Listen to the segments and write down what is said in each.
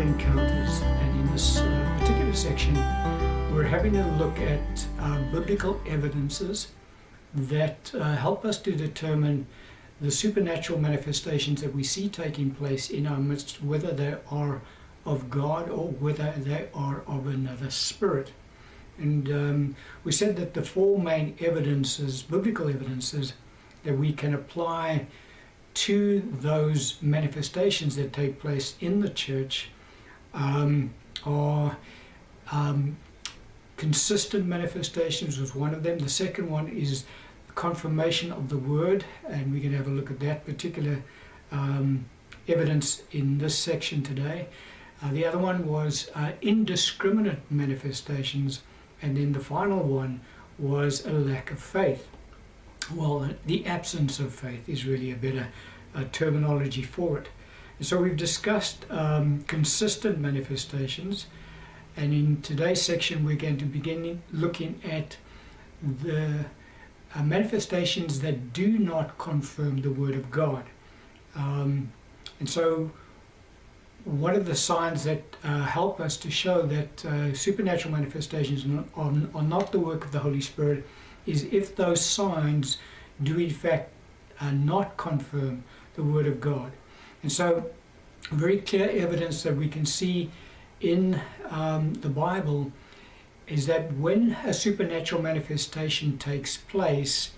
Encounters, and in this particular section we're having a look at biblical evidences that help us to determine the supernatural manifestations that we see taking place in our midst, whether they are of God or whether they are of another spirit. And we said that the four main evidences, biblical evidences, that we can apply to those manifestations that take place in the church are consistent manifestations was one of them. The second one is confirmation of the word, and we're going to have a look at that particular evidence in this section today. The other one was indiscriminate manifestations, and then the final one was a lack of faith. Well, the absence of faith is really a better terminology for it. And so we've discussed consistent manifestations, and in today's section we're going to begin looking at the manifestations that do not confirm the Word of God. And so one of the signs that help us to show that supernatural manifestations are not the work of the Holy Spirit is if those signs do in fact not confirm the Word of God. And so very clear evidence that we can see in the Bible is that when a supernatural manifestation takes place,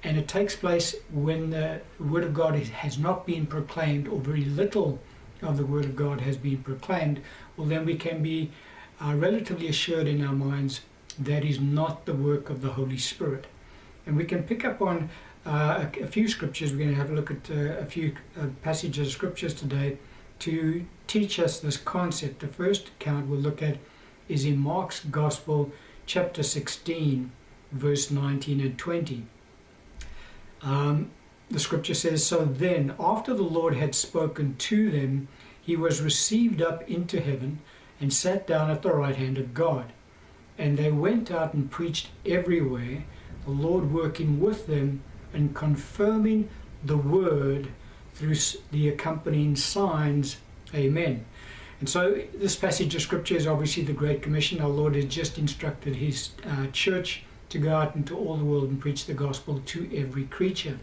and it takes place when the Word of God has not been proclaimed, or very little of the Word of God has been proclaimed, well, then we can be relatively assured in our minds that is not the work of the Holy Spirit. And we can pick up on a few scriptures. We're going to have a look at a few passages of scriptures today to teach us this concept. The first account we'll look at is in Mark's Gospel, chapter 16, verse 19 and 20. The scripture says, "So then, after the Lord had spoken to them, he was received up into heaven and sat down at the right hand of God. And they went out and preached everywhere, the Lord working with them and confirming the word through the accompanying signs. Amen." And so this passage of scripture is obviously the Great Commission. Our Lord has just instructed his church to go out into all the world and preach the gospel to every creature.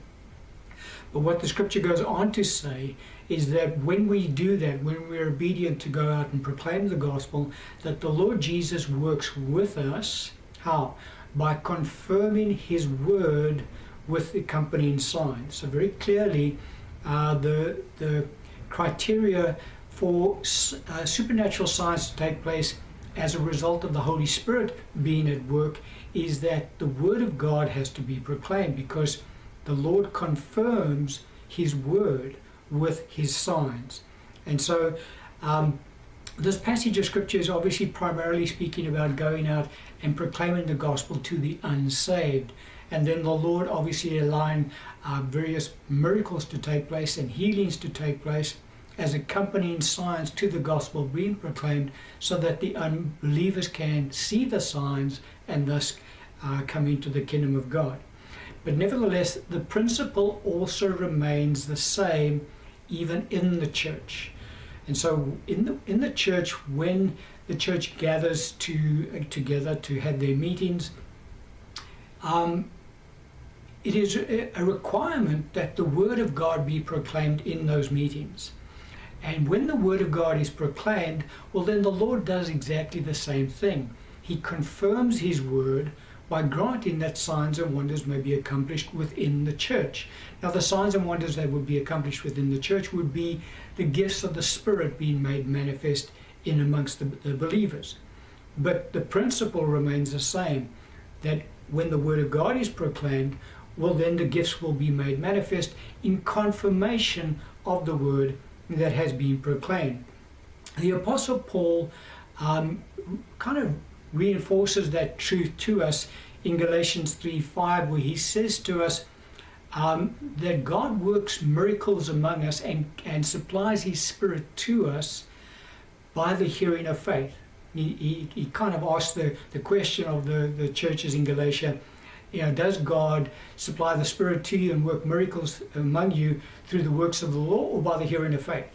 But what the scripture goes on to say is that when we do that, when we're obedient to go out and proclaim the gospel, that the Lord Jesus works with us. How? By confirming his word with accompanying signs. So very clearly, the criteria for supernatural signs to take place as a result of the Holy Spirit being at work is that the Word of God has to be proclaimed, because the Lord confirms his word with his signs. And so this passage of scripture is obviously primarily speaking about going out and proclaiming the gospel to the unsaved. And then the Lord obviously allowing various miracles to take place and healings to take place as accompanying signs to the gospel being proclaimed, so that the unbelievers can see the signs and thus come into the kingdom of God. But nevertheless, the principle also remains the same even in the church. And so in the church, when the church gathers together to have their meetings, it is a requirement that the Word of God be proclaimed in those meetings. And when the Word of God is proclaimed, well, then the Lord does exactly the same thing. He confirms his word by granting that signs and wonders may be accomplished within the church. Now, the signs and wonders that would be accomplished within the church would be the gifts of the Spirit being made manifest in amongst the believers. But the principle remains the same, that when the Word of God is proclaimed, well, then the gifts will be made manifest in confirmation of the word that has been proclaimed. The Apostle Paul kind of reinforces that truth to us in Galatians 3:5, where he says to us that God works miracles among us and supplies his Spirit to us by the hearing of faith. He kind of asked the question of the churches in Galatia, does God supply the Spirit to you and work miracles among you through the works of the law or by the hearing of faith?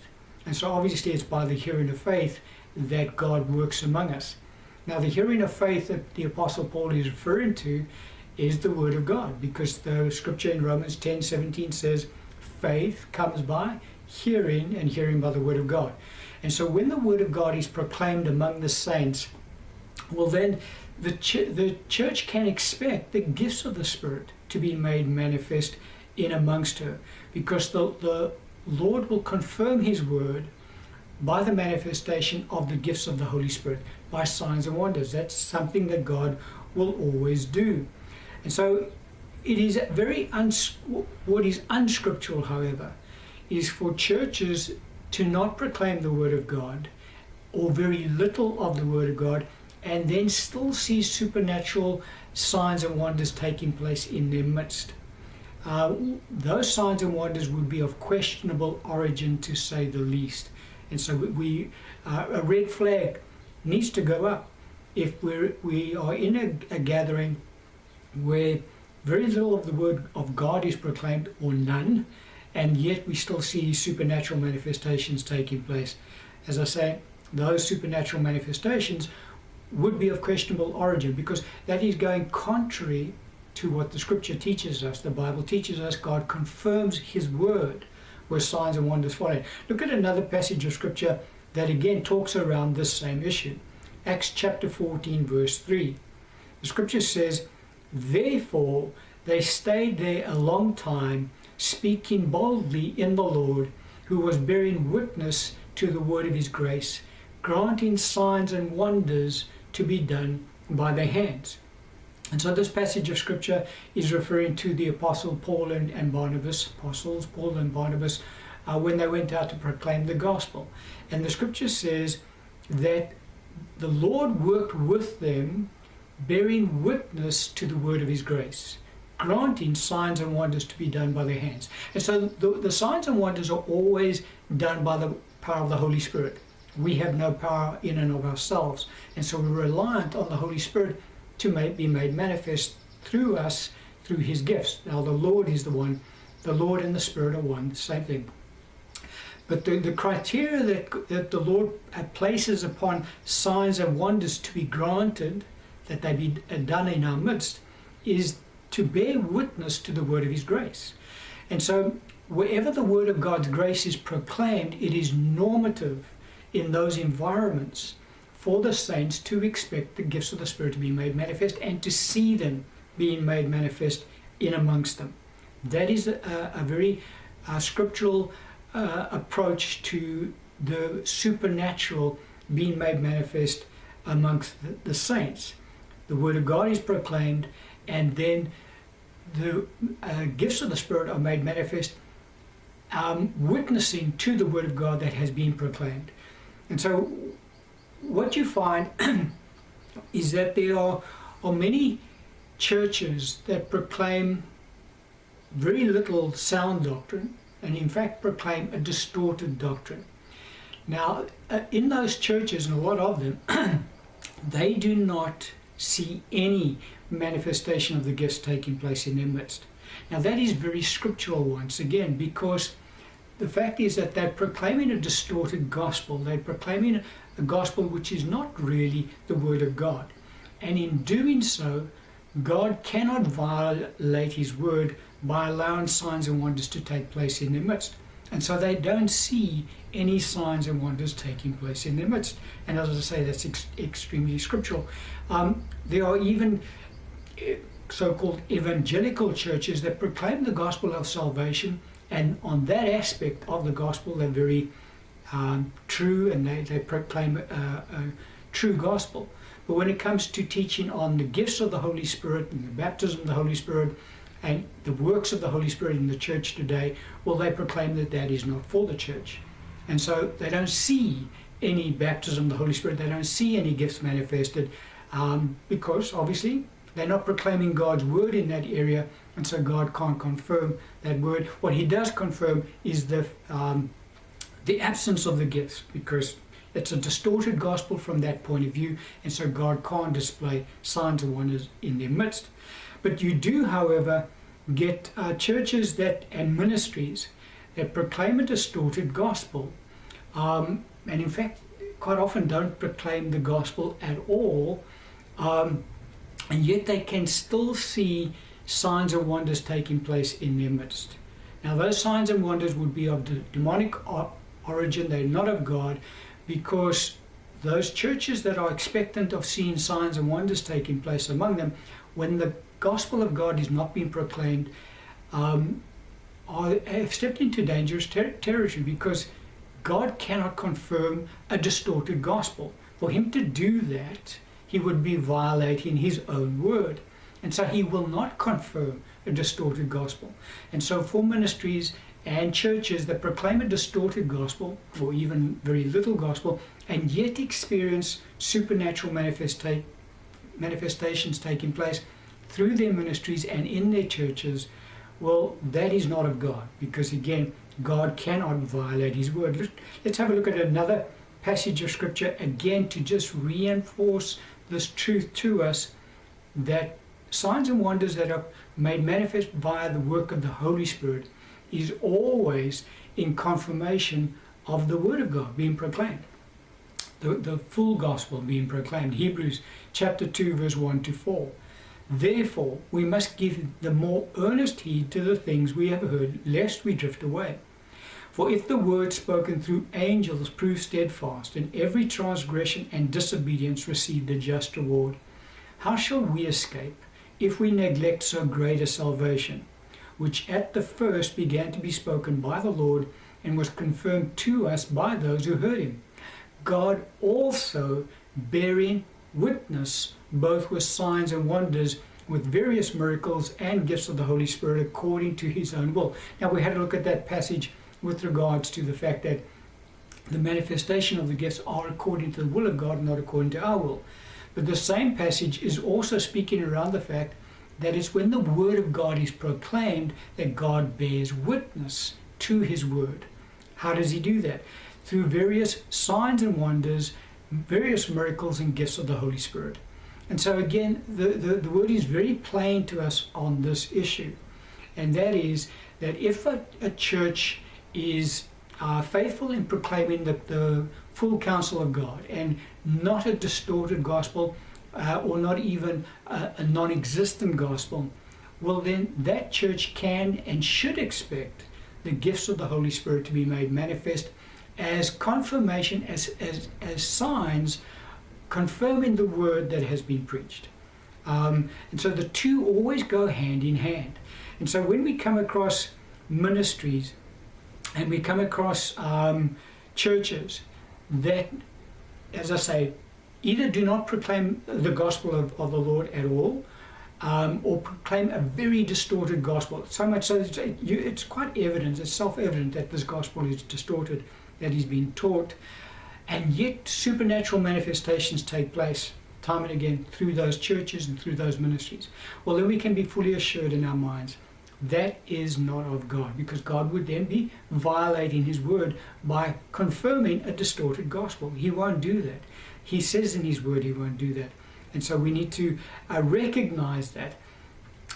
And so obviously it's by the hearing of faith that God works among us. Now the hearing of faith that the Apostle Paul is referring to is the Word of God, because the scripture in Romans 10:17 says, faith comes by hearing, and hearing by the Word of God. And so when the Word of God is proclaimed among the saints, well then the church can expect the gifts of the Spirit to be made manifest in amongst her, because the Lord will confirm His Word by the manifestation of the gifts of the Holy Spirit, by signs and wonders. That's something that God will always do. And so it is very what is unscriptural, however, is for churches to not proclaim the Word of God, or very little of the Word of God, and then still see supernatural signs and wonders taking place in their midst. Those signs and wonders would be of questionable origin, to say the least. And so a red flag needs to go up if we are in a gathering where very little of the Word of God is proclaimed, or none, and yet we still see supernatural manifestations taking place. As I say, those supernatural manifestations would be of questionable origin, because that is going contrary to what the scripture teaches us. The Bible teaches us God confirms His Word where signs and wonders follow. Look at another passage of scripture that again talks around this same issue. Acts chapter 14 verse 3. The scripture says, therefore they stayed there a long time, speaking boldly in the Lord, who was bearing witness to the word of His grace, granting signs and wonders to be done by their hands. And so this passage of scripture is referring to the Apostle Paul and Barnabas, apostles Paul and Barnabas, when they went out to proclaim the gospel. And the scripture says that the Lord worked with them, bearing witness to the word of His grace, granting signs and wonders to be done by their hands. And so the signs and wonders are always done by the power of the Holy Spirit. We have no power in and of ourselves. And so we're reliant on the Holy Spirit to be made manifest through us, through His gifts. Now the Lord is the one, the Lord and the Spirit are one, the same thing. But the criteria that the Lord places upon signs and wonders to be granted, that they be done in our midst, is to bear witness to the word of His grace. And so wherever the word of God's grace is proclaimed, it is normative in those environments for the saints to expect the gifts of the Spirit to be made manifest, and to see them being made manifest in amongst them. That is a very scriptural approach to the supernatural being made manifest amongst the saints. The Word of God is proclaimed, and then the gifts of the Spirit are made manifest, witnessing to the Word of God that has been proclaimed. And so what you find is that there are many churches that proclaim very little sound doctrine, and in fact proclaim a distorted doctrine. Now, in those churches, and a lot of them, they do not see any manifestation of the gifts taking place in their midst. Now, that is very scriptural once again, because the fact is that they're proclaiming a distorted gospel. They're proclaiming a gospel which is not really the Word of God. And in doing so, God cannot violate His Word by allowing signs and wonders to take place in their midst. And so they don't see any signs and wonders taking place in their midst. And as I say, that's extremely scriptural. There are even so-called evangelical churches that proclaim the gospel of salvation, and on that aspect of the gospel they're very true, and they proclaim a true gospel. But when it comes to teaching on the gifts of the Holy Spirit and the baptism of the Holy Spirit and the works of the Holy Spirit in the church today, well, they proclaim that that is not for the church. And so they don't see any baptism of the Holy Spirit, they don't see any gifts manifested, because obviously they're not proclaiming God's word in that area, and so God can't confirm that word. What He does confirm is the absence of the gifts, because it's a distorted gospel from that point of view, and so God can't display signs and wonders in their midst. But you do, however, get churches and ministries that proclaim a distorted gospel, and in fact quite often don't proclaim the gospel at all, and yet they can still see signs and wonders taking place in their midst. Now those signs and wonders would be of the demonic origin, they're not of God, because those churches that are expectant of seeing signs and wonders taking place among them, when the gospel of God is not being proclaimed, have stepped into dangerous territory, because God cannot confirm a distorted gospel. For him to do that, he would be violating his own word. And so he will not confirm a distorted gospel. And so for ministries and churches that proclaim a distorted gospel, or even very little gospel, and yet experience supernatural manifestations taking place through their ministries and in their churches, well, that is not of God, because again, God cannot violate his word. Let's have a look at another passage of scripture again to just reinforce this truth to us, that signs and wonders that are made manifest via the work of the Holy Spirit is always in confirmation of the word of God being proclaimed, the full gospel being proclaimed. Hebrews chapter 2 verse 1 to 4. Therefore we must give the more earnest heed to the things we have heard, lest we drift away. For if the word spoken through angels proved steadfast, and every transgression and disobedience received a just reward, how shall we escape if we neglect so great a salvation, which at the first began to be spoken by the Lord, and was confirmed to us by those who heard him? God also bearing witness both with signs and wonders, with various miracles and gifts of the Holy Spirit according to his own will. Now we had a look at that passage with regards to the fact that the manifestation of the gifts are according to the will of God, not according to our will. But the same passage is also speaking around the fact that it's when the word of God is proclaimed that God bears witness to his word. How does he do that? Through various signs and wonders, various miracles and gifts of the Holy Spirit. And so again, the word is very plain to us on this issue. And that is that if a church is faithful in proclaiming the full counsel of God, and not a distorted gospel, or not even a non-existent gospel, well then that church can and should expect the gifts of the Holy Spirit to be made manifest as confirmation, as signs confirming the word that has been preached. And so the two always go hand in hand. And so when we come across ministries and we come across churches that, as I say, either do not proclaim the gospel of the Lord at all, or proclaim a very distorted gospel, so much so that it's quite evident, it's self-evident that this gospel is distorted, that is being taught, and yet supernatural manifestations take place time and again through those churches and through those ministries. Well, then we can be fully assured in our minds that is not of God, because God would then be violating his word by confirming a distorted gospel. He won't do that. He says in his word he won't do that. And so we need to recognize that.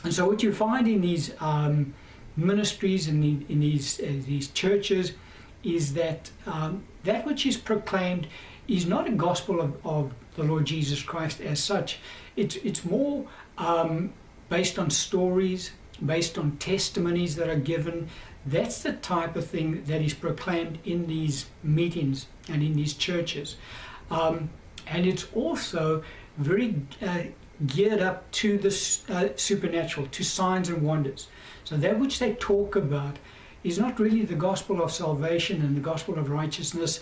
And so what you find in these ministries and in these churches is that that which is proclaimed is not a gospel of the Lord Jesus Christ as such. It's more based on stories, based on testimonies that are given. That's the type of thing that is proclaimed in these meetings and in these churches. And it's also very geared up to the supernatural, to signs and wonders. So that which they talk about is not really the gospel of salvation and the gospel of righteousness.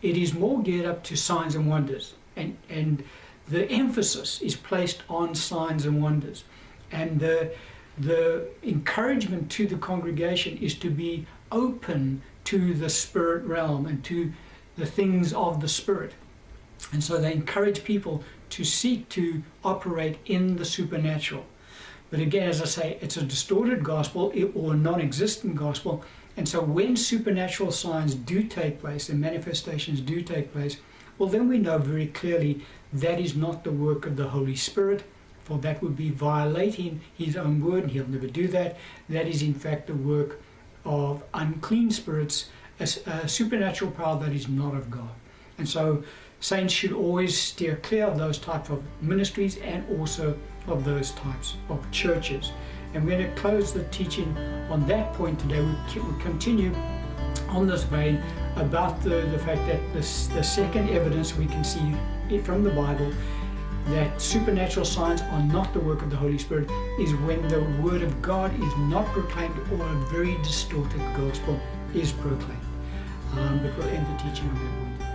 It is more geared up to signs and wonders. And the emphasis is placed on signs and wonders. And the encouragement to the congregation is to be open to the spirit realm and to the things of the Spirit. And so they encourage people to seek to operate in the supernatural. But again, as I say, it's a distorted gospel or a non-existent gospel. And so when supernatural signs do take place and manifestations do take place, well, then we know very clearly that is not the work of the Holy Spirit, for that would be violating his own word, and he'll never do that. That is in fact the work of unclean spirits a supernatural power that is not of God. And so saints should always steer clear of those types of ministries and also of those types of churches. And we're going to close the teaching on that point today. We'll continue on this vein about the fact that the second evidence we can see from the Bible that supernatural signs are not the work of the Holy Spirit is when the Word of God is not proclaimed or a very distorted gospel is proclaimed. But we'll end the teaching on that one.